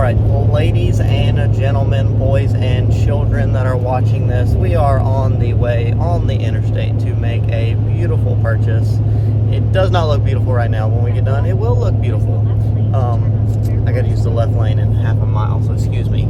Alright, ladies and gentlemen, boys and children that are watching this, we are on the way on the interstate to make a beautiful purchase. It does not look beautiful right now. When we get done, it will look beautiful. I gotta use the left lane in half a mile, so excuse me.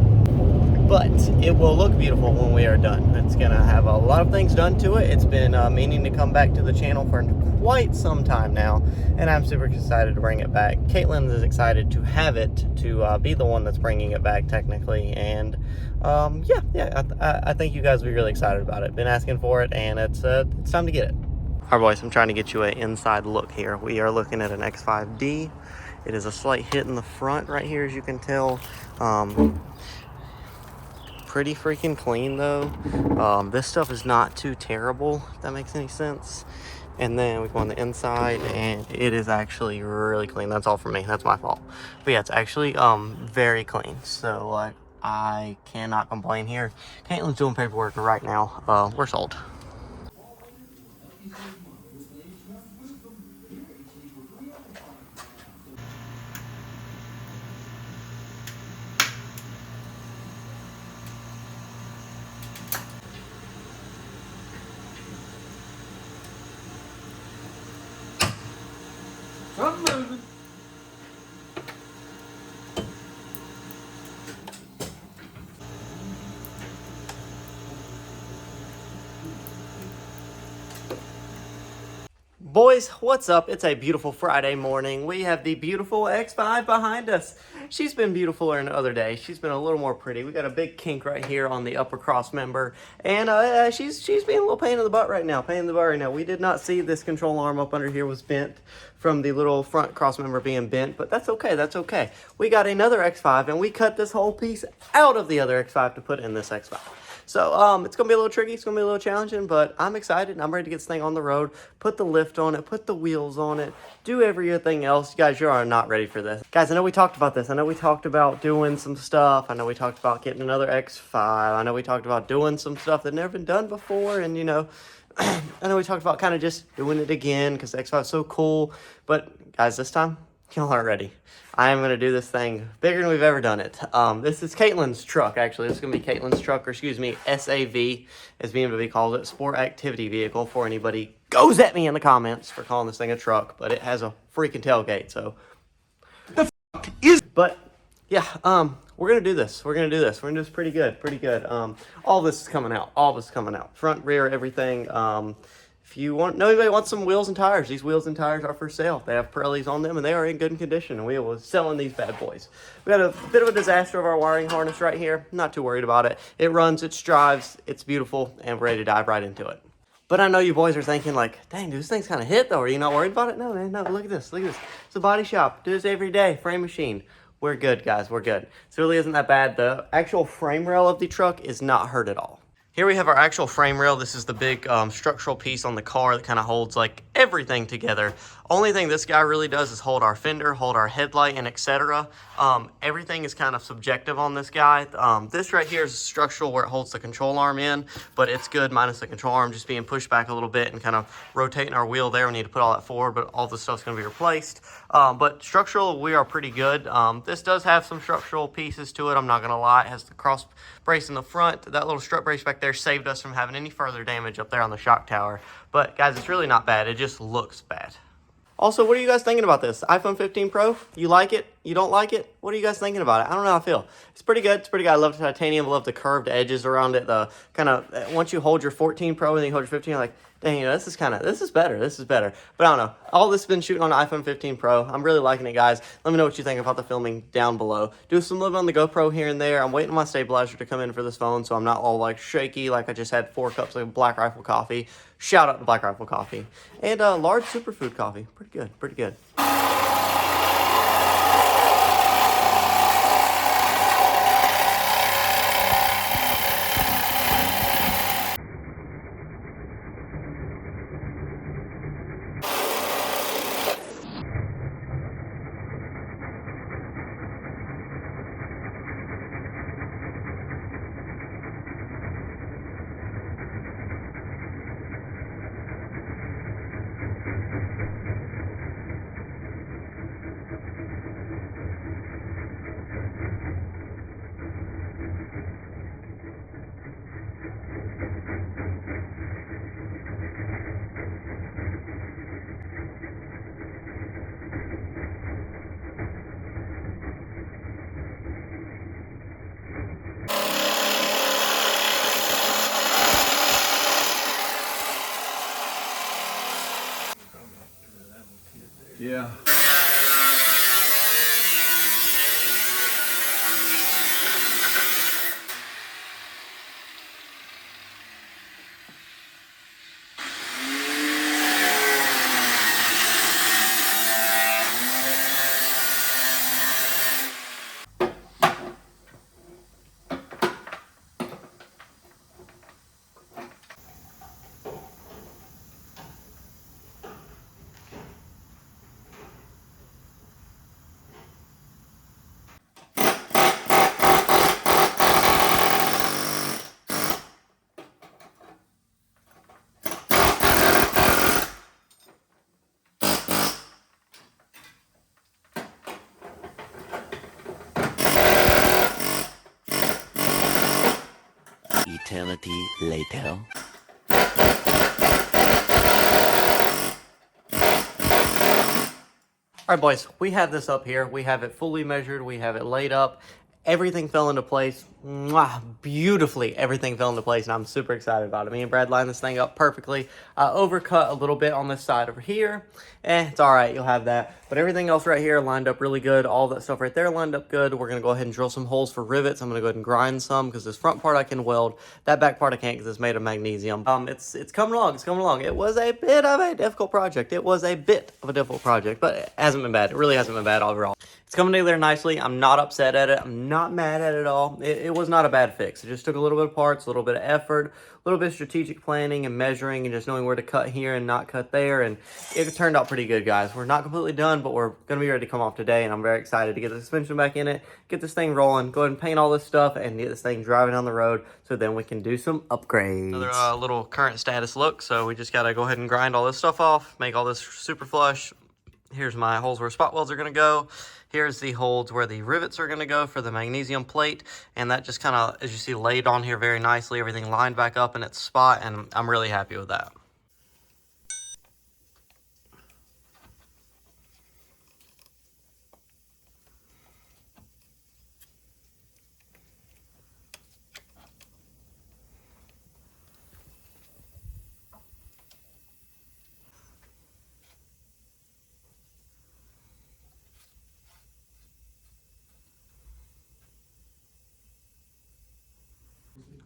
But it will look beautiful when we are done. It's gonna have a lot of things done to it. It's been meaning to come back to the channel for quite some time now, and I'm super excited to bring it back. Caitlin is excited to have it, to be the one that's bringing it back technically, and I think you guys will be really excited about it. Been asking for it, and it's time to get it. All right, boys, I'm trying to get you an inside look here. We are looking at an X5D. It is a slight hit in the front right here, as you can tell. Pretty freaking clean though. This stuff is not too terrible, if that makes any sense. And then we go on the inside, and it is actually really clean. That's all for me. That's my fault. But yeah, it's actually very clean. So like, I cannot complain here. Caitlin's doing paperwork right now. We're sold. I'm moving. Boys, what's up? It's a beautiful Friday morning. We have the beautiful X5 behind us. She's been beautifuler than other days. She's been a little more pretty. We got a big kink right here on the upper cross member, and she's being a little pain in the butt right now. We did not see this control arm up under here was bent from the little front cross member being bent, but that's okay. That's okay. We got another X5, and we cut this whole piece out of the other X5 to put in this X5. So it's going to be a little tricky. It's going to be a little challenging, but I'm excited, and I'm ready to get this thing on the road, put the lift on it, put the wheels on it, do everything else. You guys, you are not ready for this. Guys, I know we talked about this. I know we talked about doing some stuff. I know we talked about getting another X5. I know we talked about doing some stuff that never been done before, and, you know, I know we talked about kind of just doing it again because the X5 is so cool. But, guys, this time, y'all aren't ready. I am going to do this thing bigger than we've ever done it. This is Caitlin's truck, actually. This is going to be Caitlin's truck, or excuse me, SAV, as BMWB calls it, Sport Activity Vehicle, for anybody goes at me in the comments for calling this thing a truck, but it has a freaking tailgate, so. The fuck is... But, yeah, we're going to do this. We're going to do this. We're going to do this pretty good. All this is coming out. All this is coming out. Front, rear, everything. If you know anybody wants some wheels and tires, these wheels and tires are for sale. They have Pirellis on them, and they are in good condition, and we will be selling these bad boys. We got a bit of a disaster of our wiring harness right here. Not too worried about it. It runs, it drives, it's beautiful, and we're ready to dive right into it. But I know you boys are thinking like, dang, dude, this thing's kind of hit though. Are you not worried about it? No, man, no, look at this. It's a body shop. Do this every day, frame machine. We're good, guys, we're good. This really isn't that bad. The actual frame rail of the truck is not hurt at all. Here we have our actual frame rail. This is the big structural piece on the car that kind of holds like everything together. Only thing this guy really does is hold our fender, hold our headlight, and etc. Everything is kind of subjective on this guy. This right here is structural where it holds the control arm in, but it's good minus the control arm just being pushed back a little bit and kind of rotating our wheel there. We need to put all that forward, but all this stuff's going to be replaced. But structural, we are pretty good. This does have some structural pieces to it. I'm not going to lie. It has the cross brace in the front. That little strut brace back there saved us from having any further damage up there on the shock tower. But guys, it's really not bad. It just looks bad. Also, what are you guys thinking about this? iPhone 15 Pro? You like it? You don't like it? What are you guys thinking about it? I don't know how I feel. It's pretty good. It's pretty good. I love the titanium. I love the curved edges around it. The kind of, once you hold your 14 Pro and then you hold your 15, you're like, dang, you know, this is better. This is better. But I don't know. All this has been shooting on an iPhone 15 Pro. I'm really liking it, guys. Let me know what you think about the filming down below. Do some living on the GoPro here and there. I'm waiting on my stabilizer to come in for this phone, so I'm not all like shaky like I just had 4 cups of Black Rifle coffee. Shout out to Black Rifle coffee. And large superfood coffee. Pretty good. Pretty good. eternity later. All right, boys, we have this up here. We have it fully measured. We have it laid up. Everything fell into place. Mwah, beautifully, everything fell into place, and I'm super excited about it. Me and Brad lined this thing up perfectly. I overcut a little bit on this side over here. It's all right. You'll have that. But everything else right here lined up really good. All that stuff right there lined up good. We're going to go ahead and drill some holes for rivets. I'm going to go ahead and grind some because this front part I can weld. That back part I can't because it's made of magnesium. It's coming along. It's coming along. It was a bit of a difficult project. But it hasn't been bad. It really hasn't been bad overall. It's coming together nicely. I'm not upset at it. I'm not mad at it at all. It was not a bad fix. It just took a little bit of parts, a little bit of effort, a little bit of strategic planning and measuring and just knowing where to cut here and not cut there. And it turned out pretty good, guys. We're not completely done, but we're going to be ready to come off today. And I'm very excited to get the suspension back in it, get this thing rolling, go ahead and paint all this stuff and get this thing driving down the road so then we can do some upgrades. Another little current status look. So we just got to go ahead and grind all this stuff off, make all this super flush. Here's my holes where spot welds are going to go. Here's the holes where the rivets are going to go for the magnesium plate. And that just kind of, as you see, laid on here very nicely. Everything lined back up in its spot, and I'm really happy with that.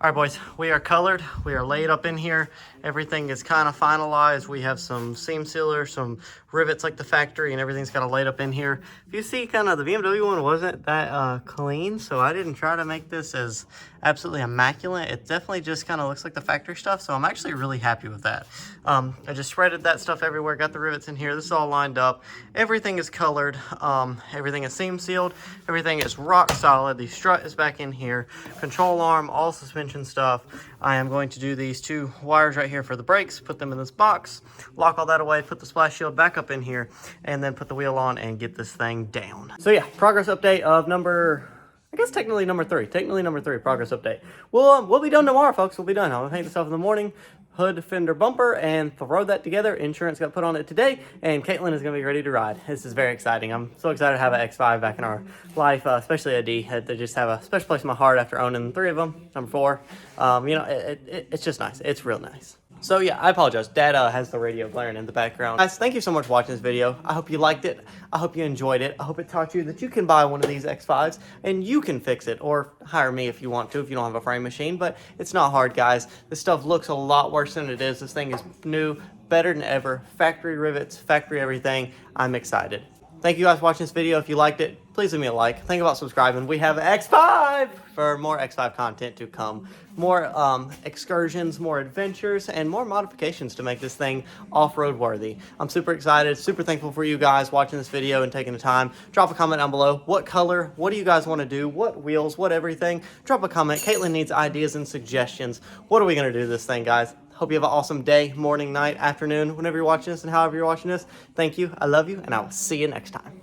All right, boys, we are colored. We are laid up in here. Everything is kind of finalized. We have some seam sealers, some rivets like the factory, and everything's kind of laid up in here. If you see, kind of the BMW one wasn't that clean, so I didn't try to make this as absolutely immaculate. It definitely just kind of looks like the factory stuff, so I'm actually really happy with that. I just spreaded that stuff everywhere, got the rivets in here. This is all lined up. Everything is colored. Everything is seam sealed. Everything is rock solid. The strut is back in here. Control arm, all suspension stuff. I am going to do these two wires right here for the brakes, put them in this box, lock all that away, put the splash shield back up in here, and then put the wheel on and get this thing down. So yeah, progress update of technically number three progress update. We'll be done tomorrow, folks. We'll be done. I'll paint this off in the morning, hood, fender, bumper, and throw that together. Insurance got put on it today, and Caitlin is going to be ready to ride. This is very exciting. I'm so excited to have an X5 back in our life, especially a D. They just have a special place in my heart after owning 3 of them. Number 4. It's just nice. It's real nice. So yeah, I apologize. Dad has the radio blaring in the background. Guys, thank you so much for watching this video. I hope you liked it. I hope you enjoyed it. I hope it taught you that you can buy one of these X5s and you can fix it, or hire me if you want to, if you don't have a frame machine. But it's not hard, guys. This stuff looks a lot worse than it is. This thing is new, better than ever. Factory rivets, factory everything. I'm excited. Thank you guys for watching this video. If you liked it, please leave me a like. Think about subscribing. We have X5 for more X5 content to come. More excursions, more adventures, and more modifications to make this thing off-road worthy. I'm super excited, super thankful for you guys watching this video and taking the time. Drop a comment down below. What color? What do you guys want to do? What wheels? What everything? Drop a comment. Caitlin needs ideas and suggestions. What are we going to do to this thing, guys? Hope you have an awesome day, morning, night, afternoon, whenever you're watching this and however you're watching this. Thank you. I love you, and I will see you next time.